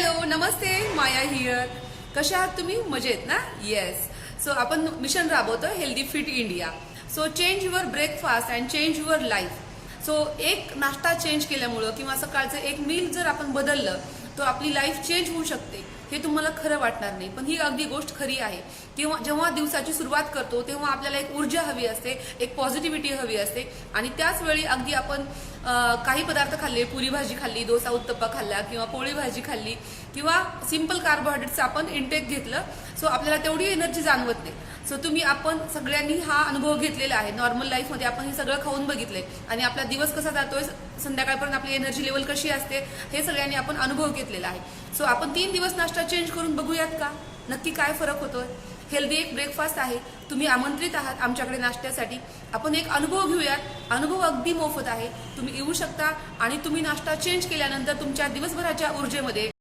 Hello Namaste Maya here. कशा आहात तुम्ही? मजेत ना? येस. सो आपण मिशन राबवतो healthy fit India. So change your breakfast and change your life. So एक नाश्ता चेंज केल्यामुळं किंवा सकाळचं एक मील जर आपण बदललं तर आपली लाईफ चेंज होऊ शकते. हे तुम्हाला खरं वाटणार नाही, पण ही अगदी गोष्ट खरी आहे. जेव्हा दिवसाची सुरुवात करतो तेव्हा आपल्याला एक ऊर्जा हवी असते, एक पॉझिटिव्हिटी हवी असते आणि त्याच वेळी अगदी आपण काही पदार्थ खाल्ले, पुरी भाजी खाल्ली, डोसा उत्तप्पा खाल्ला किंवा पोळी भाजी खाल्ली किंवा सिंपल कार्बोहायड्रेट्सचं आपण इंटेक घेतलं, सो आपल्याला तेवढी एनर्जी जाणवत नाही. सो आपण सगळ्यांनी हा अनुभव घेतलेला आहे. नॉर्मल लाईफमध्ये आपण हे सगळं खाऊन बघितलंय आणि आपला दिवस कसा जातोय, संध्याकाळपर्यंत आपली एनर्जी लेवल कशी असते हे सगळ्यांनी आपण अनुभव घेतलेला आहे. सो आपण 3 दिवस नाश्ता चेंज करून बघूयात का नक्की काय फरक होतोय. हेल्दी एक ब्रेकफास्ट आहे. तुम्ही आमंत्रित आहात आमच्याकडे नाश्त्यासाठी. आपण एक अनुभव घेऊयात. अनुभव अगदी मोफत आहे. तुम्ही येऊ शकता आणि तुम्ही नाश्ता चेंज केल्यानंतर तुमच्या दिवसभराच्या ऊर्जेमध्ये